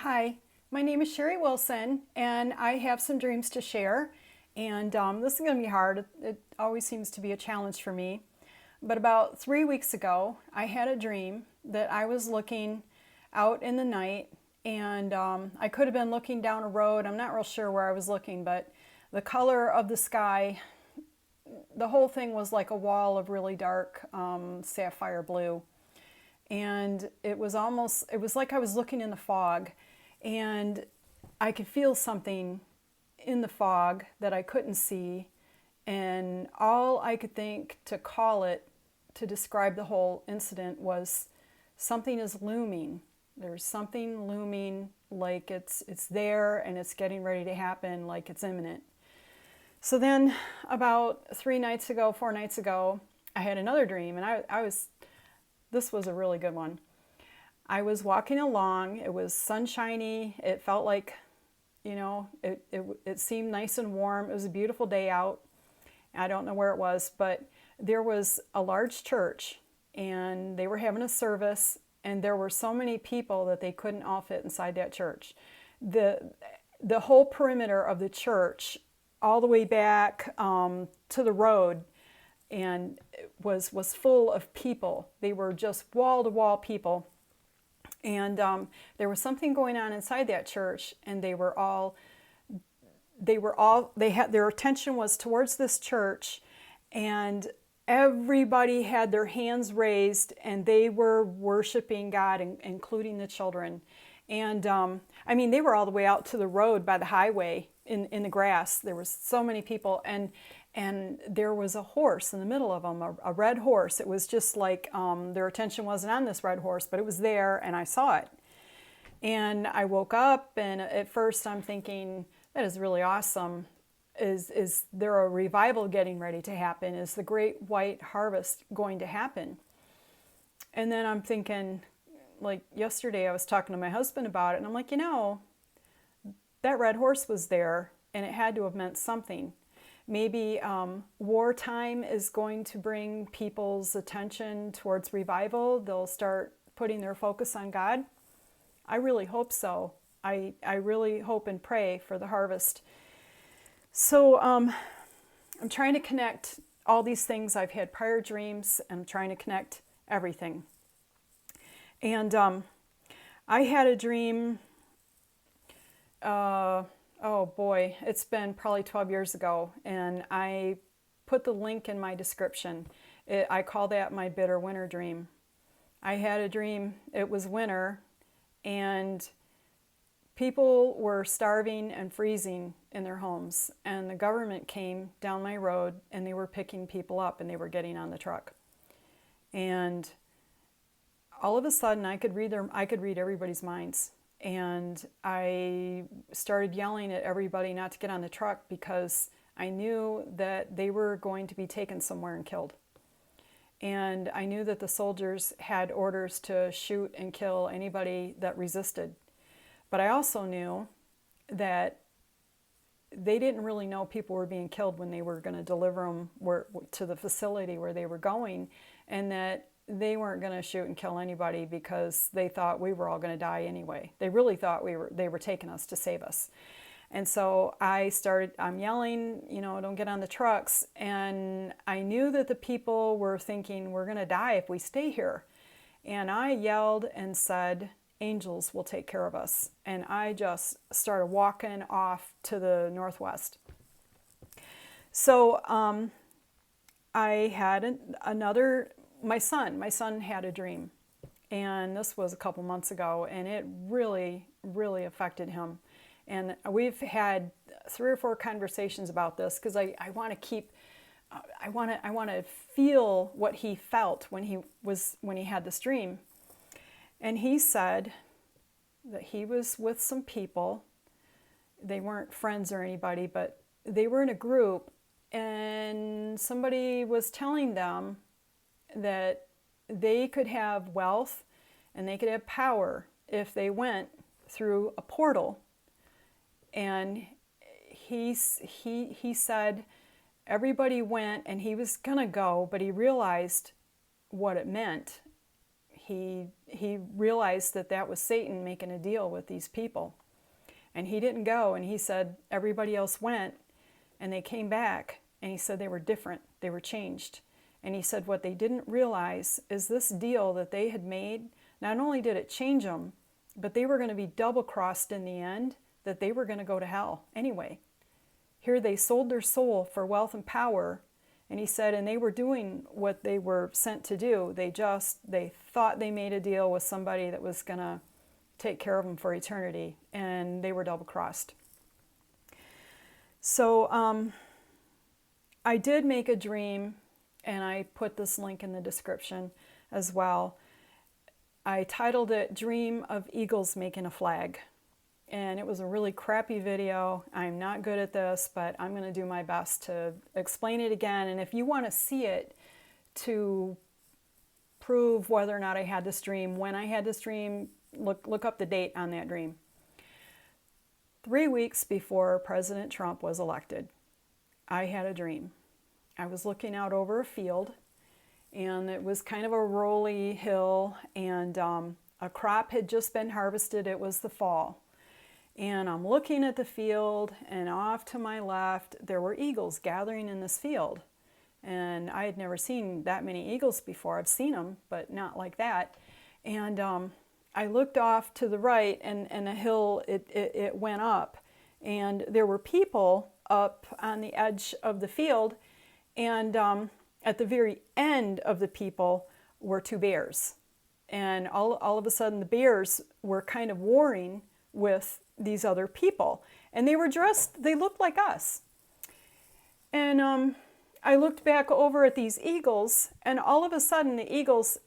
Hi, my name is Sherry Wilson, and I have some dreams to share. And this is going to be hard. It always seems to be a challenge for me. But about 3 weeks ago, I had a dream that I was looking out in the night, and I could have been looking down a road. I'm not real sure where I was looking, but the color of the sky, the whole thing was like a wall of really dark sapphire blue. And it was like I was looking in the fog, and I could feel something in the fog that I couldn't see, and all I could think to call it to describe the whole incident was something is looming. There's something looming, like it's there and it's getting ready to happen, like it's imminent. So then about 3 nights ago, 4 nights ago, I had another dream, and I was this was a really good one. I was walking along. It was sunshiny. It felt like, it seemed nice and warm. It was a beautiful day out. I don't know where it was, but there was a large church, and they were having a service, and there were so many people that they couldn't all fit inside that church. The, the whole perimeter of the church, all the way back to the road, and it was full of people. They were just wall to wall people, and there was something going on inside that church, and they had their attention was towards this church, and everybody had their hands raised, and they were worshiping God, including the children. And I mean, they were all the way out to the road by the highway in the grass. There was so many people, and there was a horse in the middle of them, a red horse. It was just like their attention wasn't on this red horse, but it was there, and I saw it. And I woke up, and at first I'm thinking, that is really awesome. Is there a revival getting ready to happen? Is the great white harvest going to happen? And then I'm thinking, like yesterday I was talking to my husband about it, and I'm like, that red horse was there, and it had to have meant something. Maybe wartime is going to bring people's attention towards revival. They'll start putting their focus on God. I really hope so. I really hope and pray for the harvest. So I'm trying to connect all these things. I've had prior dreams, and I'm trying to connect everything. And I had a dream, oh boy, it's been probably 12 years ago, and I put the link in my description. I call that my bitter winter dream. I had a dream, it was winter, and people were starving and freezing in their homes, and the government came down my road, and they were picking people up, and they were getting on the truck. And all of a sudden I could read everybody's minds. And I started yelling at everybody not to get on the truck, because I knew that they were going to be taken somewhere and killed. And I knew that the soldiers had orders to shoot and kill anybody that resisted. But I also knew that they didn't really know people were being killed when they were going to deliver them to the facility where they were going, and that they weren't going to shoot and kill anybody because they thought we were all going to die anyway. They really thought they were taking us to save us. And so I'm yelling, don't get on the trucks. And I knew that the people were thinking, we're going to die if we stay here. And I yelled and said, angels will take care of us. And I just started walking off to the northwest. So I had my son had a dream, and this was a couple months ago, and it really, really affected him. And we've had 3 or 4 conversations about this, because I want to feel what he felt when he had this dream. And he said that he was with some people. They weren't friends or anybody, but they were in a group, and somebody was telling them that they could have wealth and they could have power if they went through a portal. And he said everybody went, and he was going to go, but he realized what it meant. he realized that that was Satan making a deal with these people. And he didn't go, and he said everybody else went, and they came back, and he said they were different, they were changed. And he said what they didn't realize is this deal that they had made, not only did it change them, but they were going to be double-crossed in the end, that they were going to go to hell anyway. Here they sold their soul for wealth and power, and he said, and they were doing what they were sent to do. They thought they made a deal with somebody that was going to take care of them for eternity, and they were double-crossed. So I did make a dream, and I put this link in the description as well. I titled it Dream of Eagles Making a Flag. And it was a really crappy video. I'm not good at this, but I'm going to do my best to explain it again. And if you want to see it to prove whether or not I had this dream, when I had this dream, look up the date on that dream. 3 weeks before President Trump was elected, I had a dream. I was looking out over a field, and it was kind of a rolly hill, and a crop had just been harvested. It was the fall. And I'm looking at the field, and off to my left, there were eagles gathering in this field. And I had never seen that many eagles before. I've seen them, but not like that. And I looked off to the right, and the hill, it went up. And there were people up on the edge of the field. And at the very end of the people were 2 bears. And all of a sudden, the bears were kind of warring with these other people, and they were dressed, they looked like us. And I looked back over at these eagles, and all of a sudden the eagles,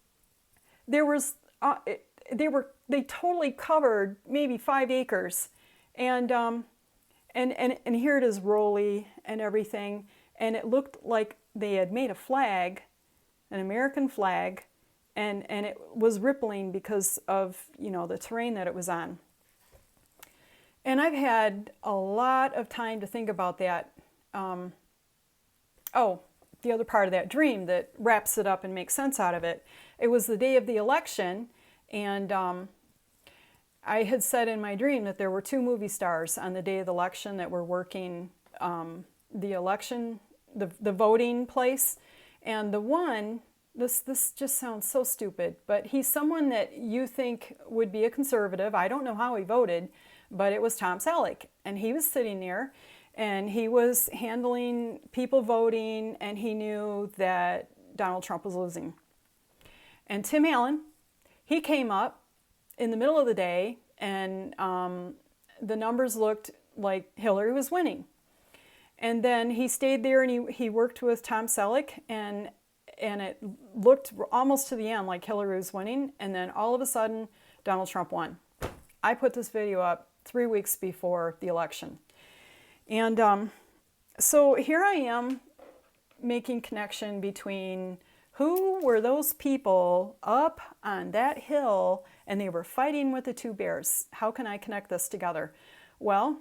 they totally covered maybe 5 acres, and here it is rolly and everything, and it looked like they had made a flag, an American flag, and it was rippling because of, you know, the terrain that it was on. And I've had a lot of time to think about that. The other part of that dream that wraps it up and makes sense out of it. It was the day of the election, and I had said in my dream that there were 2 movie stars on the day of the election that were working the election, the voting place. And the one, this just sounds so stupid, but he's someone that you think would be a conservative. I don't know how he voted, but it was Tom Selleck, and he was sitting there, and he was handling people voting, and he knew that Donald Trump was losing. And Tim Allen, he came up in the middle of the day, and the numbers looked like Hillary was winning. And then he stayed there, and he worked with Tom Selleck, and it looked almost to the end like Hillary was winning, and then all of a sudden, Donald Trump won. I put this video up 3 weeks before the election. And so here I am making connection between who were those people up on that hill, and they were fighting with the 2 bears. How can I connect this together? Well,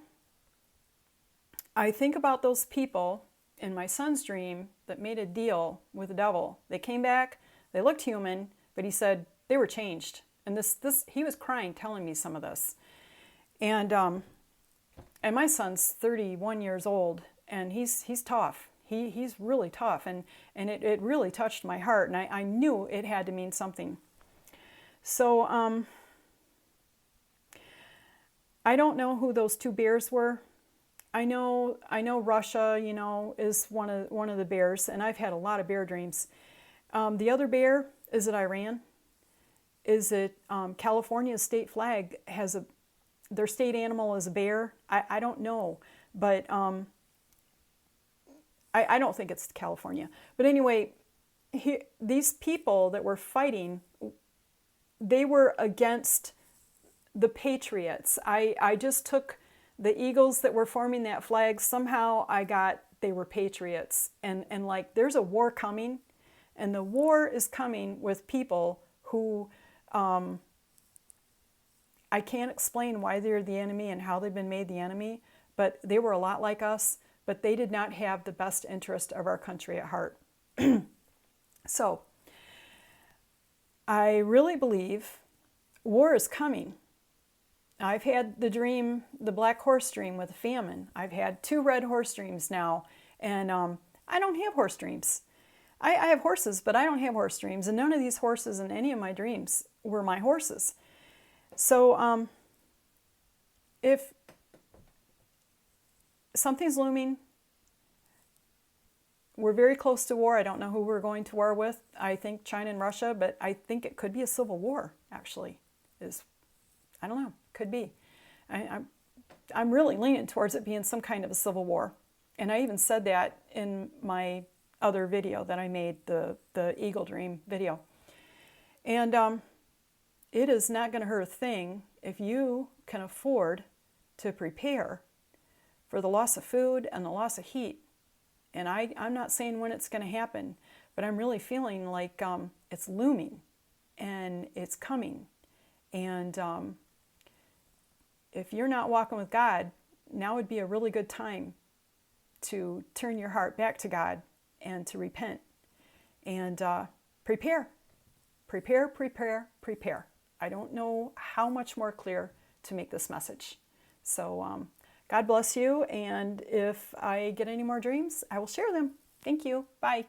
I think about those people in my son's dream that made a deal with the devil. They came back, they looked human, but he said they were changed. And this he was crying telling me some of this. And my son's 31 years old, and he's tough. He's really tough, and it really touched my heart, and I knew it had to mean something. So I don't know who those 2 bears were. I know Russia, you know, is one of the bears, and I've had a lot of bear dreams. The other bear, is it Iran? Is it California's state flag has their state animal is a bear? I don't know, but I don't think it's California. But anyway, these people that were fighting, they were against the patriots. I just took the eagles that were forming that flag. Somehow I got they were patriots. And like there's a war coming, and the war is coming with people who I can't explain why they're the enemy and how they've been made the enemy, but they were a lot like us, but they did not have the best interest of our country at heart. So I really believe war is coming. I've had the dream, the black horse dream with a famine. I've had 2 red horse dreams now, and I don't have horse dreams. I have horses, but I don't have horse dreams, and none of these horses in any of my dreams were my horses. So if something's looming, we're very close to war. I don't know who we're going to war with. I think China and Russia, but I think it could be a civil war, actually. I don't know, could be. I'm really leaning towards it being some kind of a civil war. And I even said that in my other video that I made, the Eagle Dream video. And it is not going to hurt a thing if you can afford to prepare for the loss of food and the loss of heat. And I'm not saying when it's going to happen, but I'm really feeling like it's looming and it's coming. And if you're not walking with God, now would be a really good time to turn your heart back to God and to repent and prepare. Prepare, prepare, prepare. I don't know how much more clear to make this message. So God bless you, and if I get any more dreams, I will share them. Thank you. Bye.